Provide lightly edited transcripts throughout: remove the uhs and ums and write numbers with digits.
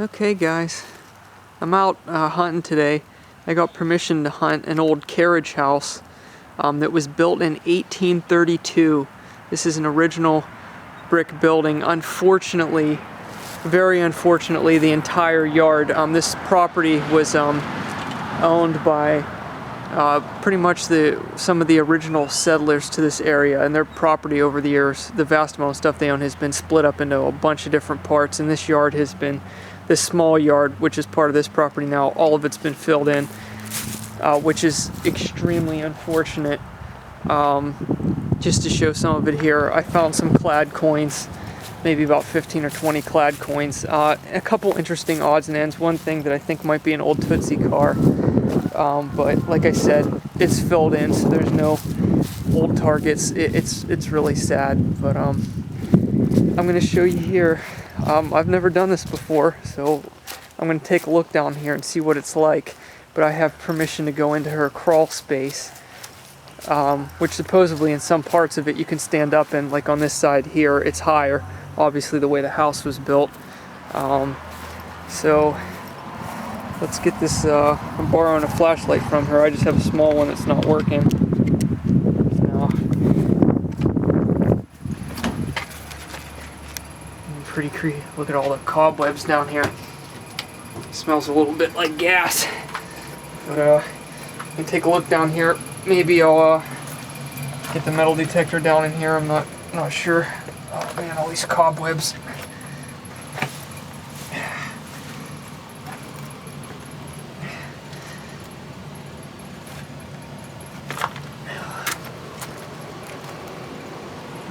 Okay guys, I'm out hunting today. I got permission to hunt an old carriage house that was built in 1832. This is an original brick building. Unfortunately, very unfortunately, the entire yard, this property was owned by pretty much some of the original settlers to this area, and their property over the years, the vast amount of stuff they own has been split up into a bunch of different parts, and this yard has been, this small yard, which is part of this property now, all of it's been filled in, which is extremely unfortunate. Just to show some of it here, I found some clad coins, maybe about 15 or 20 clad coins, a couple interesting odds and ends, one thing that I think might be an old Tootsie car. But like I said, it's filled in, so there's no old targets. It's really sad, but I'm going to show you here. I've never done this before, so I'm going to take a look down here and see what it's like. But I have permission to go into her crawl space, which supposedly in some parts of it you can stand up in, like on this side here, it's higher, obviously the way the house was built. So let's get this, I'm borrowing a flashlight from her. I just have a small one that's not working. Pretty creepy. Look at all the cobwebs down here. It smells a little bit like gas. But I'm gonna take a look down here. Maybe I'll get the metal detector down in here. I'm not sure. Oh man, all these cobwebs.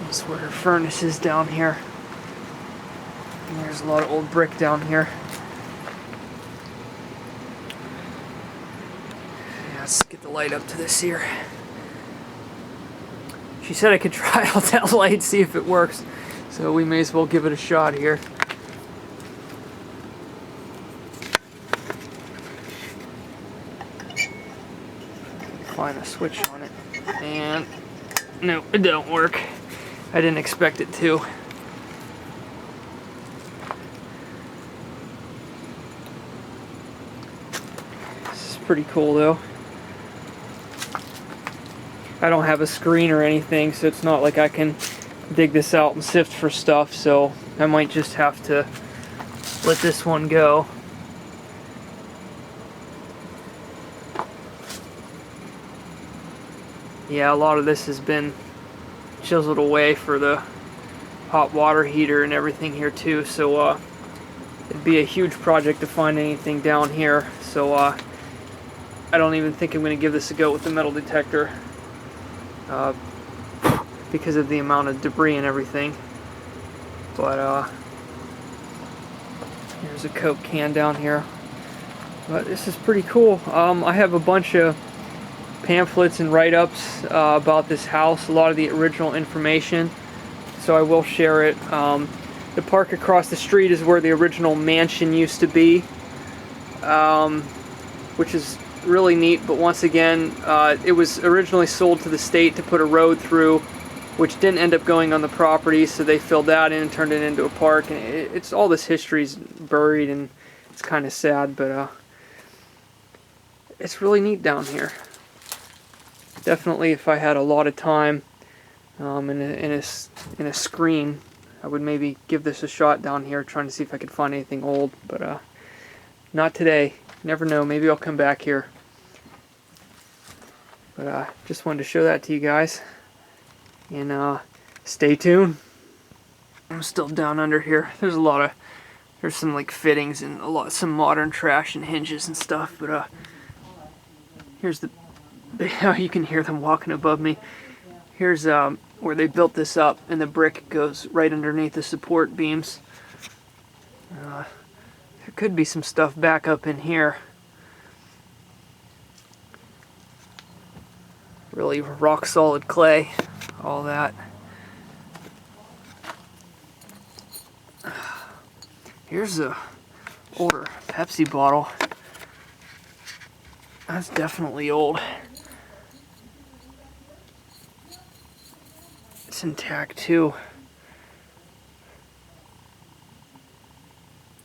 That's where her furnace is down here. And there's a lot of old brick down here. Yeah, let's get the light up to this here. She said I could try out that light, see if it works. So we may as well give it a shot here. Find a switch on it. And no, it don't work. I didn't expect it to. This is pretty cool though. I don't have a screen or anything, so it's not like I can dig this out and sift for stuff, so I might just have to let this one go. Yeah, a lot of this has been chiseled away for the hot water heater and everything here too, so it'd be a huge project to find anything down here, so I don't even think I'm going to give this a go with the metal detector because of the amount of debris and everything. But here's a Coke can down here. But this is pretty cool. I have a bunch of pamphlets and write-ups about this house, a lot of the original information, so I will share it. The park across the street is where the original mansion used to be, which is really neat, but once again, it was originally sold to the state to put a road through, which didn't end up going on the property, so they filled that in and turned it into a park, and it's all this history's buried, and it's kind of sad, but it's really neat down here. Definitely, if I had a lot of time in a screen, I would maybe give this a shot down here, trying to see if I could find anything old, but not today. Never know, maybe I'll come back here. But just wanted to show that to you guys, and stay tuned. I'm still down under here. There's some like fittings and some modern trash and hinges and stuff, but here's you can hear them walking above me. Here's where they built this up, and the brick goes right underneath the support beams. There could be some stuff back up in here. Really rock solid clay, all that. Here's a older Pepsi bottle. That's definitely old. It's intact too.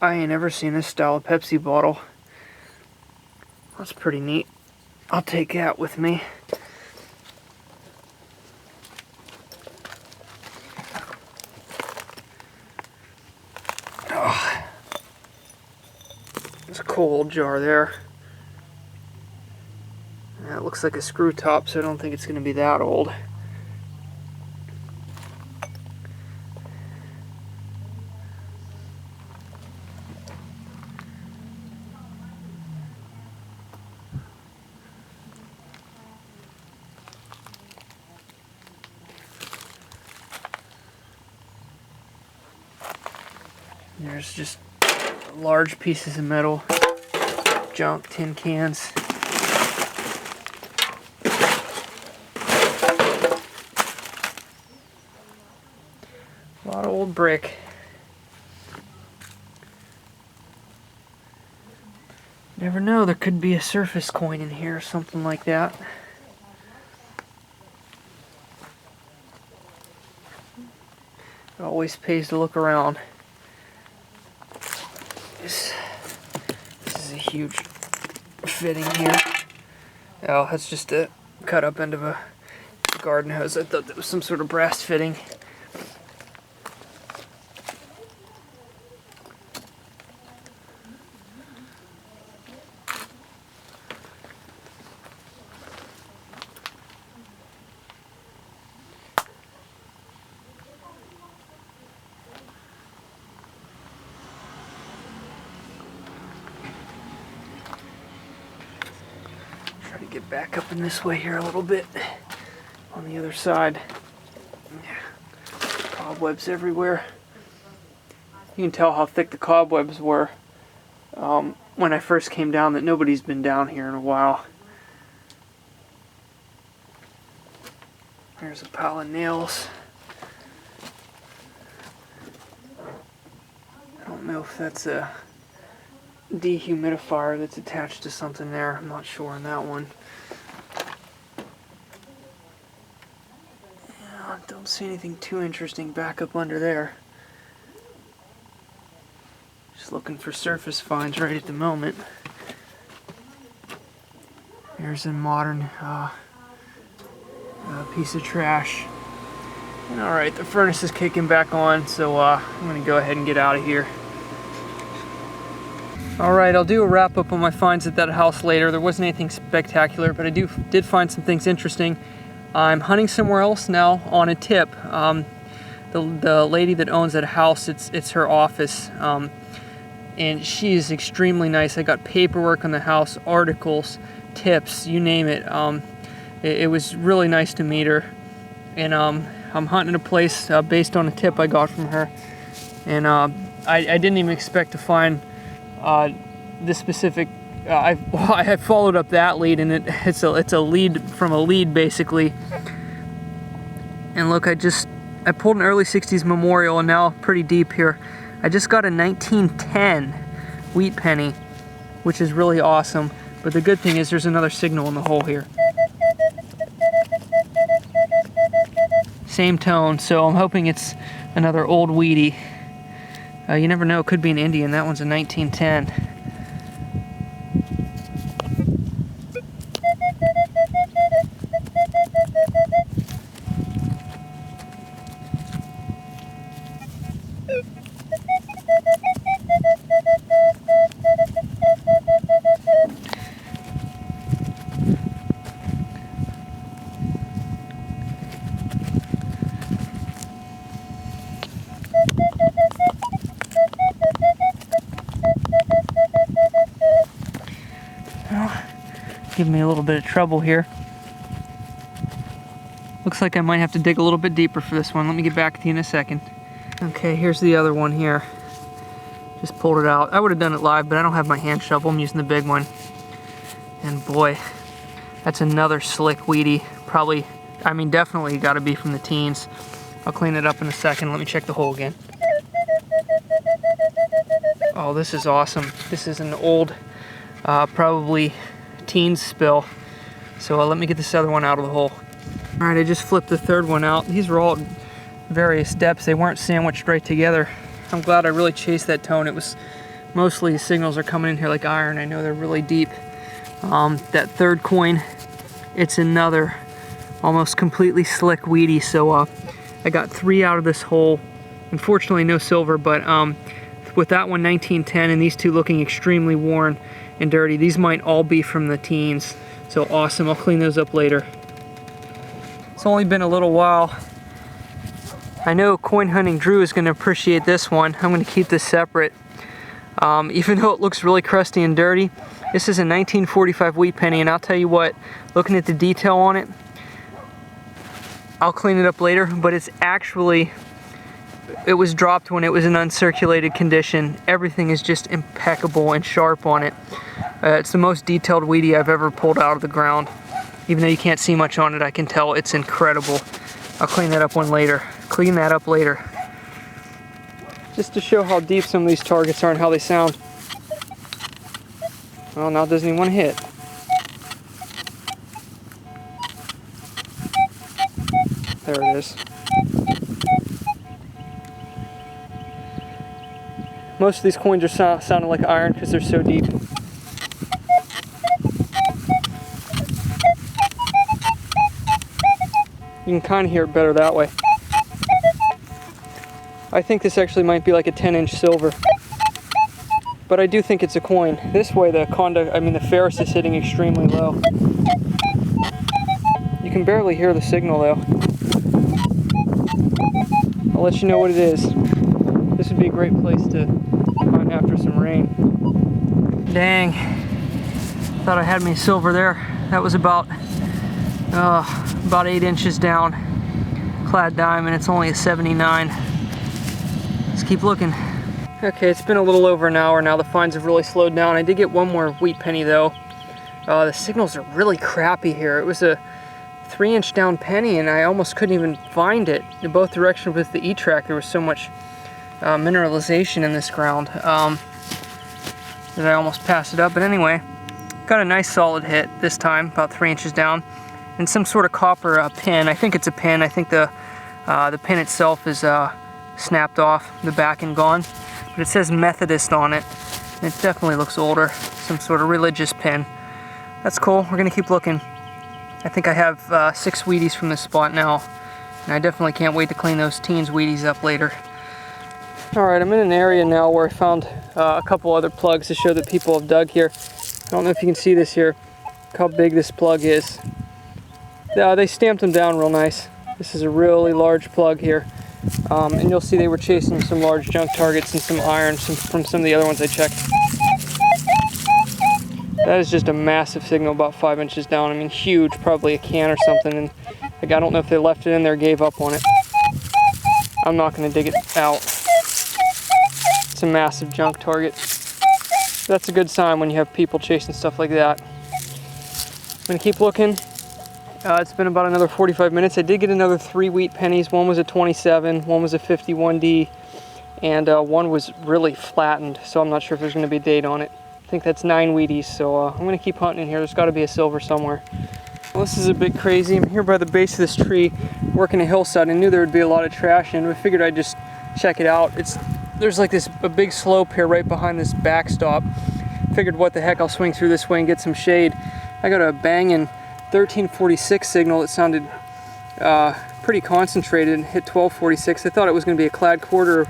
I ain't ever seen this style of Pepsi bottle. That's pretty neat. I'll take that with me. Oh, there's a cool old jar there. That looks like a screw top, so I don't think it's going to be that old. There's just large pieces of metal, junk, tin cans. A lot of old brick. Never know, there could be a surface coin in here or something like that. It always pays to look around. This is a huge fitting here. Oh, that's just a cut up end of a garden hose. I thought that was some sort of brass fitting. Try to get back up in this way here a little bit on the other side. Cobwebs everywhere. You can tell how thick the cobwebs were when I first came down, that nobody's been down here in a while. There's a pile of nails. I don't know if that's a dehumidifier that's attached to something there. I'm not sure on that one. Yeah, don't see anything too interesting back up under there. Just looking for surface finds right at the moment. There's a modern piece of trash. And alright, the furnace is kicking back on, so I'm going to go ahead and get out of here. Alright, I'll do a wrap up on my finds at that house later. There wasn't anything spectacular, but I did find some things interesting. I'm hunting somewhere else now on a tip. The lady that owns that house, it's her office, and she is extremely nice. I got paperwork on the house, articles, tips, you name it. It was really nice to meet her, and I'm hunting a place based on a tip I got from her, and I didn't even expect to find this specific. I had followed up that lead, and it's a lead from a lead basically. And look, I pulled an early 60s memorial, and now pretty deep here. I just got a 1910 wheat penny, which is really awesome. But the good thing is there's another signal in the hole here. Same tone, so I'm hoping it's another old wheatie. You never know, it could be an Indian. That one's a 1910. Give me a little bit of trouble here. Looks like I might have to dig a little bit deeper for this one. Let me get back to you in a second. Okay, here's the other one here. Just pulled it out. I would have done it live, but I don't have my hand shovel. I'm using the big one. And boy, that's another slick wheatie. Probably, I mean, definitely got to be from the teens. I'll clean it up in a second. Let me check the hole again. Oh, this is awesome. This is an old, probably teens spill. So let me get this other one out of the hole. All right, I just flipped the third one out. These were all various depths. They weren't sandwiched right together. I'm glad I really chased that tone. It was Mostly the signals are coming in here like iron. I know they're really deep. That third coin, it's another almost completely slick weedy. So I got 3 out of this hole. Unfortunately, no silver, but with that one 1910 and these two looking extremely worn and dirty, these might all be from the teens. So awesome, I'll clean those up later. It's only been a little while. I know coin hunting Drew is going to appreciate this one. I'm going to keep this separate. Even though it looks really crusty and dirty, this is a 1945 wheat penny, and I'll tell you what, looking at the detail on it, I'll clean it up later, but it's actually, it was dropped when it was in uncirculated condition. Everything is just impeccable and sharp on it. It's the most detailed weedy I've ever pulled out of the ground. Even though you can't see much on it, I can tell it's incredible. I'll clean that up later. Clean that up later. Just to show how deep some of these targets are and how they sound. Well, now it doesn't even want to hit. There it is. Most of these coins are sounding like iron because they're so deep. You can kind of hear it better that way. I think this actually might be like a 10-inch silver. But I do think it's a coin. This way the ferrous is hitting extremely low. You can barely hear the signal though. I'll let you know what it is. This would be a great place to hunt after some rain. Dang. Thought I had me silver there. That was about 8 inches down. Clad diamond, it's only a 79. Let's keep looking. Okay, it's been a little over an hour now. The finds have really slowed down. I did get one more wheat penny though. The signals are really crappy here. It was a 3-inch down penny and I almost couldn't even find it in both directions with the E-track. There was so much mineralization in this ground that I almost passed it up. But anyway, got a nice solid hit this time, about 3 inches down, and some sort of copper pin. I think it's a pin. I think the pin itself is snapped off the back and gone, but it says Methodist on it. And it definitely looks older, some sort of religious pin. That's cool. We're gonna keep looking. I think I have 6 Wheaties from this spot now, and I definitely can't wait to clean those teens Wheaties up later. Alright, I'm in an area now where I found a couple other plugs to show that people have dug here. I don't know if you can see this here, how big this plug is. They stamped them down real nice. This is a really large plug here. And you'll see they were chasing some large junk targets and some iron from some of the other ones I checked. That is just a massive signal, about 5 inches down. I mean, huge, probably a can or something. And like, I don't know if they left it in there or gave up on it. I'm not going to dig it out. It's a massive junk target. That's a good sign when you have people chasing stuff like that. I'm going to keep looking. It's been about another 45 minutes. I did get another 3 wheat pennies. One was a 27, one was a 51D, and one was really flattened, so I'm not sure if there's going to be a date on it. I think that's 9 Wheaties, so I'm going to keep hunting in here. There's got to be a silver somewhere. Well, this is a bit crazy. I'm here by the base of this tree, working a hillside. I knew there would be a lot of trash in it. I figured I'd just check it out. There's like a big slope here right behind this backstop. Figured what the heck, I'll swing through this way and get some shade. I got a banging 1346 signal that sounded pretty concentrated and hit 1246. I thought it was going to be a clad quarter,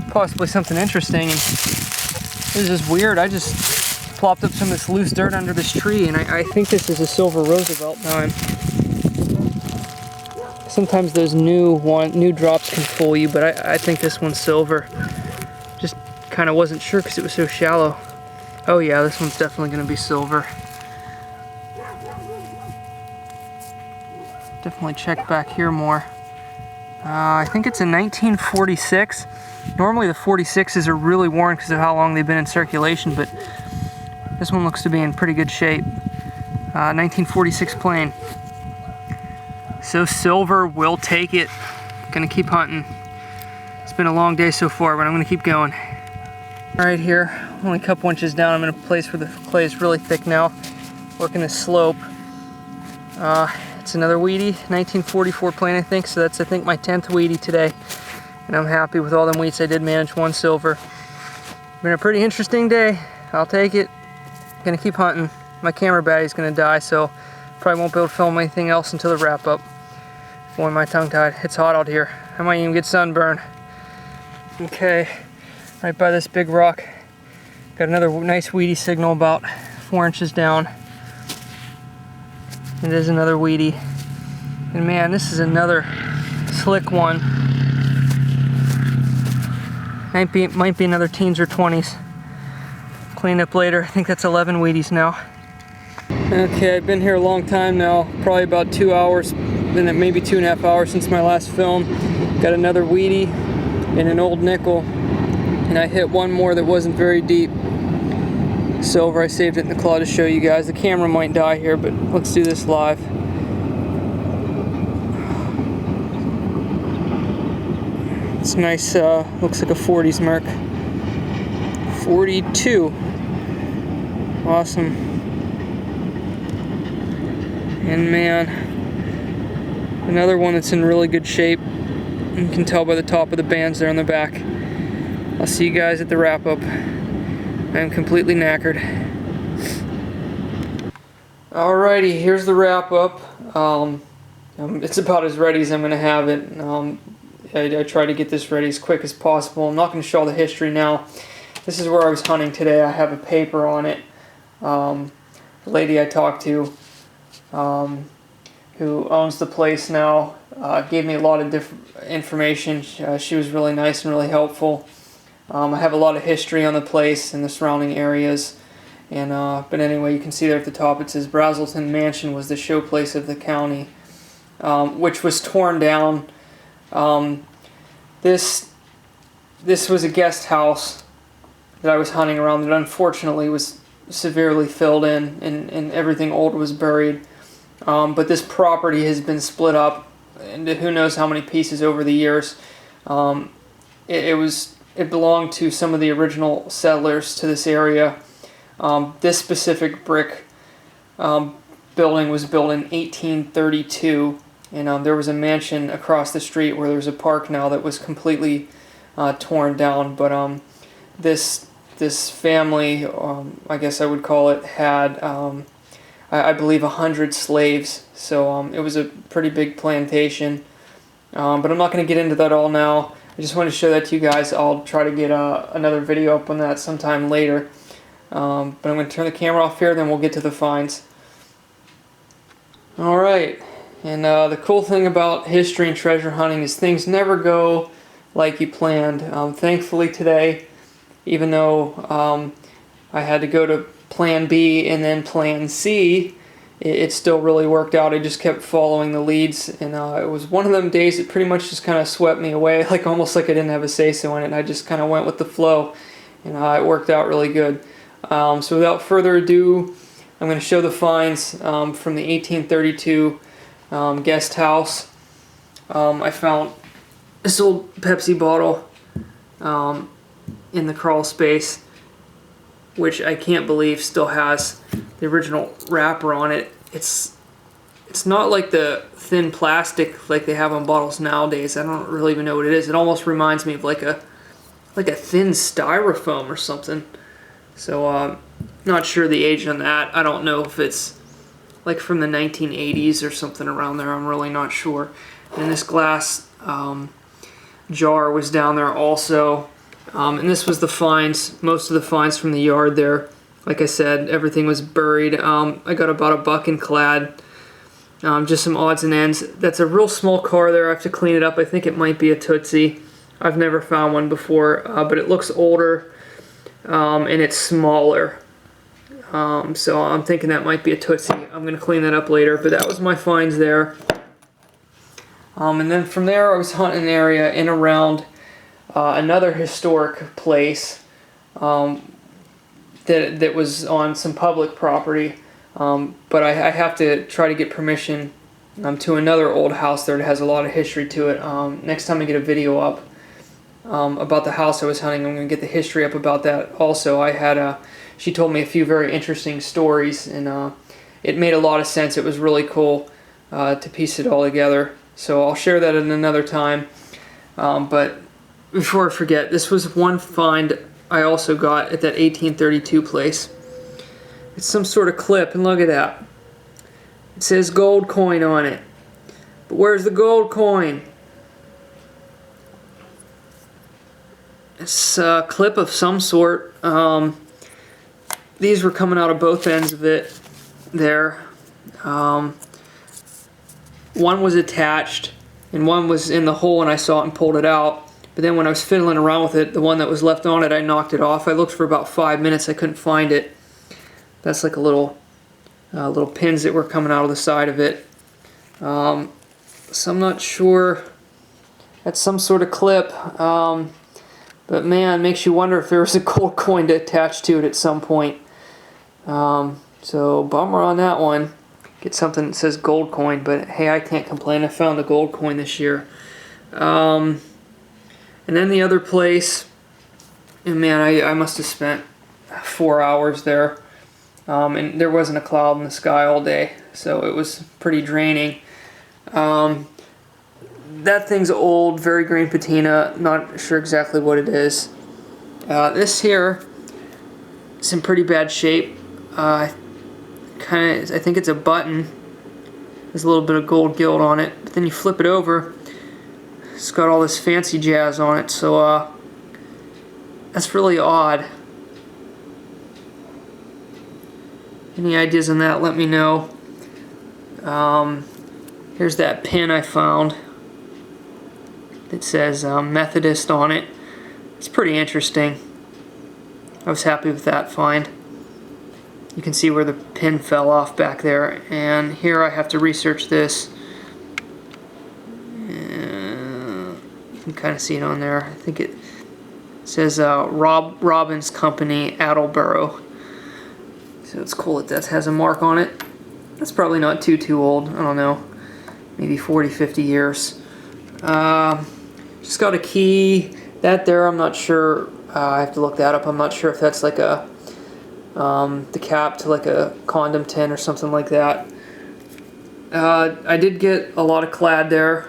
possibly something interesting, and it was just weird. I just plopped up some of this loose dirt under this tree, and I think this is a silver Roosevelt dime. Sometimes those new drops can fool you, but I think this one's silver. Just kind of wasn't sure because it was so shallow. Oh yeah, this one's definitely going to be silver. Definitely check back here more. I think it's a 1946. Normally the 46s are really worn because of how long they've been in circulation, but this one looks to be in pretty good shape. 1946 plain. So silver, will take it. Gonna keep hunting. It's been a long day so far, but I'm gonna keep going. Right here, only a couple inches down. I'm in a place where the clay is really thick now. Working this slope. It's another Wheatie, 1944 plain, I think. So that's, I think, my 10th Wheatie today. And I'm happy with all them wheats. I did manage one silver. Been a pretty interesting day. I'll take it. Gonna keep hunting. My camera battery's gonna die, so probably won't be able to film anything else until the wrap up. Boy, my tongue tied. It's hot out here. I might even get sunburn. Okay, right by this big rock. Got another nice weedy signal about 4 inches down. It is another weedy. And man, this is another slick one. Might be another teens or 20s. Clean up later. I think that's 11 weedies now. Okay, I've been here a long time now. Probably about 2 hours, then maybe 2.5 hours since my last film. Got another weedy and an old nickel. And I hit one more that wasn't very deep. Silver, I saved it in the claw to show you guys. The camera might die here, but let's do this live. It's nice, looks like a 40s mark. 42. Awesome. And man, another one that's in really good shape. You can tell by the top of the bands there on the back. I'll see you guys at the wrap up. I'm completely knackered. Alrighty, here's the wrap up. It's about as ready as I'm going to have it. I try to get this ready as quick as possible. I'm not going to show all the history now. This is where I was hunting today. I have a paper on it. The lady I talked to, who owns the place now, gave me a lot of different information. She was really nice and really helpful. I have a lot of history on the place and the surrounding areas. And but anyway, you can see there at the top it says Brazelton Mansion was the showplace of the county, which was torn down. This was a guest house that I was hunting around that unfortunately was severely filled in and everything old was buried. But this property has been split up into who knows how many pieces over the years. It belonged to some of the original settlers to this area. This specific brick building was built in 1832. And there was a mansion across the street where there's a park now that was completely torn down. But this family, I guess I would call it, had I believe 100 slaves. So it was a pretty big plantation. But I'm not going to get into that all now. I just want to show that to you guys. I'll try to get another video up on that sometime later. But I'm going to turn the camera off here, then we'll get to the finds. Alright. And the cool thing about history and treasure hunting is things never go like you planned. Thankfully today, even though I had to go to plan B and then plan C, it still really worked out. I just kept following the leads, and it was one of them days that pretty much just kind of swept me away, like almost like I didn't have a say-so in it. I just kind of went with the flow, and it worked out really good. So without further ado, I'm going to show the finds from the 1832 guest house. I found this old Pepsi bottle in the Crawlspace, which I can't believe still has the original wrapper on it. It's not like the thin plastic like they have on bottles nowadays. I don't really even know what it is. It almost reminds me of like a thin styrofoam or something. So not sure the age on that. I don't know if it's like from the 1980s or something around there. I'm really not sure. And this glass jar was down there also. And this was the finds, most of the finds from the yard there. Like I said, everything was buried. I got about a buck and clad, just some odds and ends. That's a real small car there. I have to clean it up. I think it might be a Tootsie. I've never found one before, but it looks older and it's smaller. So I'm thinking that might be a Tootsie. I'm going to clean that up later, but that was my finds there. And then from there I was hunting an area in around another historic place that was on some public property, but I have to try to get permission to another old house there that has a lot of history to it. Next time I get a video up about the house I was hunting, I'm going to get the history up about that also. She told me a few very interesting stories, and it made a lot of sense. It was really cool to piece it all together. So I'll share that at another time. But before I forget, this was one find I also got at that 1832 place. It's some sort of clip, and look at that. It says gold coin on it. But where's the gold coin? It's a clip of some sort. These were coming out of both ends of it there. One was attached, and one was in the hole, and I saw it and pulled it out. But then when I was fiddling around with it, the one that was left on it, I knocked it off. I looked for about 5 minutes. I couldn't find it. That's like a little pins that were coming out of the side of it. So I'm not sure. That's some sort of clip. But man, it makes you wonder if there was a gold coin to attach to it at some point. So bummer on that one. Get something that says gold coin, but hey, I can't complain. I found a gold coin this year. And then the other place, and man, I must have spent 4 hours there. And there wasn't a cloud in the sky all day, so it was pretty draining. That thing's old, very green patina, not sure exactly what it is. This here is in pretty bad shape. I think it's a button. There's a little bit of gold gilt on it, but then you flip it over, it's got all this fancy jazz on it, so that's really odd. Any ideas on that, let me know. Here's that pin I found. It says Methodist on it. It's pretty interesting. I was happy with that find. You can see where the pin fell off back there. And here I have to research this. You can kind of see it on there. I think it says Robbins Company, Attleboro. So it's cool that has a mark on it. That's probably not too old. I don't know. Maybe 40, 50 years. Just got a key. That there, I'm not sure. I have to look that up. I'm not sure if that's like a the cap to like a condom tin or something like that. I did get a lot of clad there.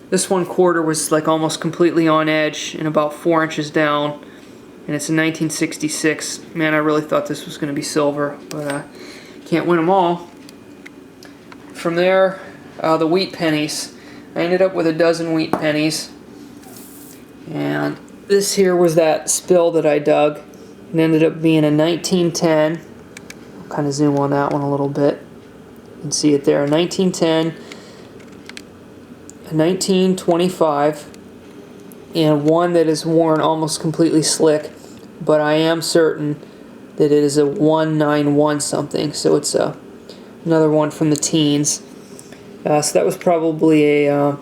This 1/4 was like almost completely on edge and about 4 inches down, and it's a 1966. Man, I really thought this was going to be silver, but can't win them all. From there, the wheat pennies. I ended up with a dozen wheat pennies, and this here was that spill that I dug. It ended up being a 1910. I'll kind of zoom on that one a little bit. You can see it there, a 1910, a 1925, and one that is worn almost completely slick, but I am certain that it is a 191 something, so it's another one from the teens. So that was probably a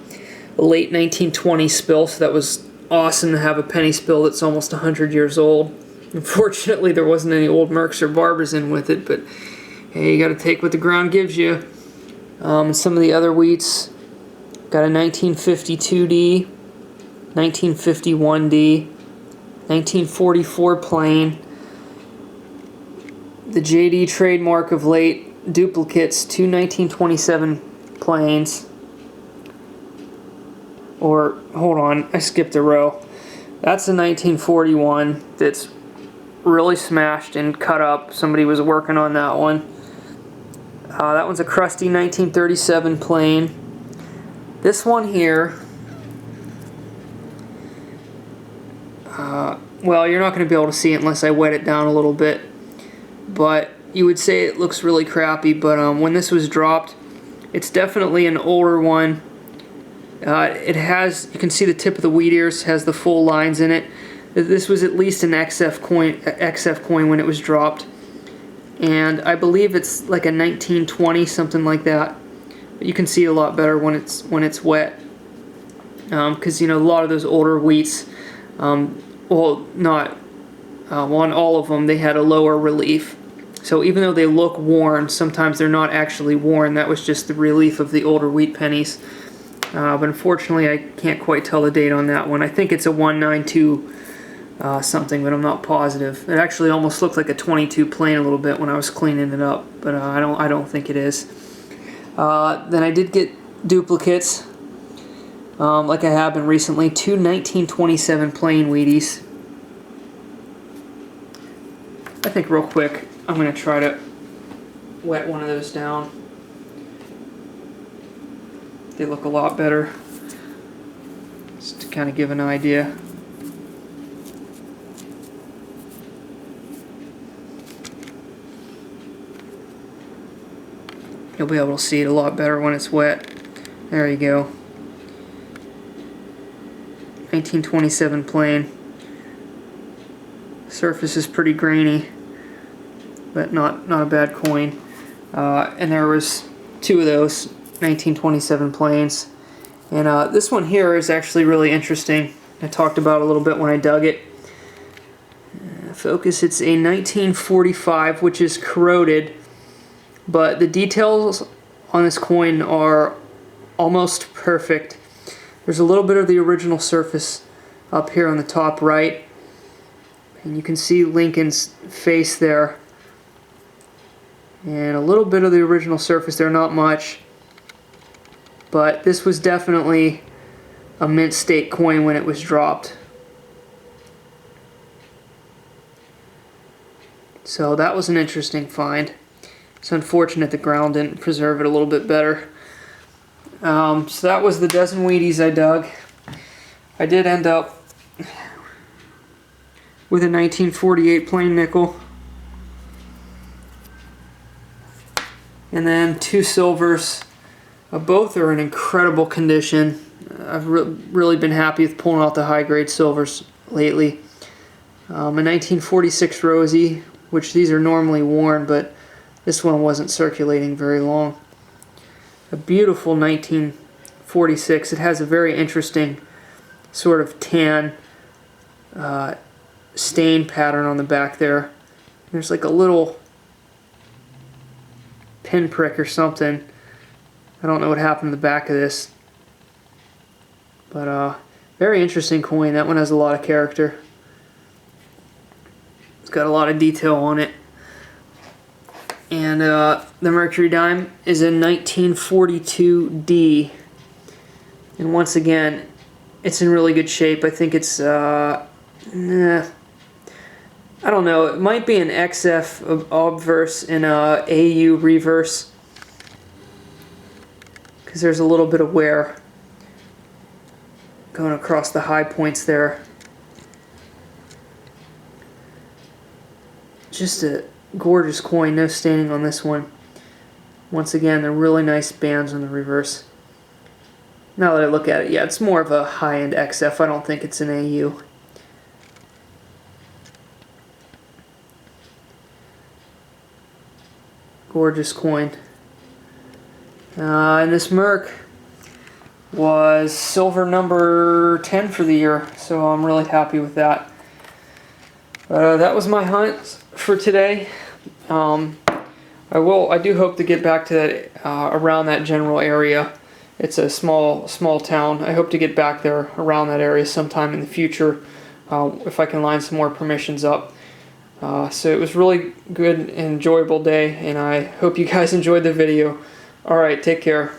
late 1920 spill, so that was awesome to have a penny spill that's almost 100 years old. Unfortunately, there wasn't any old Mercs or Barbers in with it, but hey, you got to take what the ground gives you. Some of the other wheats, got a 1952D, 1951D, 1944 plain, the JD trademark of late duplicates, 2 1927 planes. Or, hold on, I skipped a row. That's a 1941 that's really smashed and cut up. Somebody was working on that one. That one's a crusty 1937 plane. This one here, well, you're not going to be able to see it unless I wet it down a little bit. But you would say it looks really crappy, but when this was dropped, it's definitely an older one. It has, you can see the tip of the wheat ears has the full lines in it. This was at least an XF coin when it was dropped, and I believe it's like a 1920, something like that. But you can see a lot better when it's wet, because you know a lot of those older wheats, well, not on all of them, they had a lower relief. So even though they look worn, sometimes they're not actually worn. That was just the relief of the older wheat pennies. But unfortunately, I can't quite tell the date on that one. I think it's a 192 something, but I'm not positive. It actually almost looked like a 22 plain a little bit when I was cleaning it up, but I don't think it is. Then I did get duplicates. like I have been recently, 2 1927 plain Wheaties. I think real quick I'm going to try to wet one of those down. They look a lot better, just to kind of give an idea. You'll be able to see it a lot better when it's wet. There you go. 1927 plain. Surface is pretty grainy, but not a bad coin. And there was 2 of those 1927 plains. And this one here is actually really interesting. I talked about it a little bit when I dug it. Focus, it's a 1945, which is corroded, but the details on this coin are almost perfect. There's a little bit of the original surface up here on the top right, and you can see Lincoln's face there, and a little bit of the original surface there, not much, but this was definitely a mint state coin when it was dropped. So that was an interesting find. It's unfortunate the ground didn't preserve it a little bit better. So that was the dozen Wheaties I dug. I did end up with a 1948 plain nickel. And then 2 silvers. Both are in incredible condition. I've really been happy with pulling out the high-grade silvers lately. A 1946 Rosie, which these are normally worn, but this one wasn't circulating very long. A beautiful 1946. It has a very interesting sort of tan stain pattern on the back there. There's like a little pinprick or something. I don't know what happened to the back of this. But very interesting coin. That one has a lot of character. It's got a lot of detail on it. And the Mercury dime is a 1942D. And once again, it's in really good shape. I think it's, I don't know, it might be an XF obverse and a AU reverse, because there's a little bit of wear going across the high points there. Just a gorgeous coin, no staining on this one. Once again, they're really nice bands on the reverse. Now that I look at it, yeah, it's more of a high-end XF. I don't think it's an AU. Gorgeous coin. And this Merc was silver number 10 for the year, so I'm really happy with that. That was my hunt for today. I do hope to get back to that around that general area. It's a small town. I hope to get back there around that area sometime in the future, if I can line some more permissions up. So it was really good and enjoyable day, and I hope you guys enjoyed the video. Alright, take care.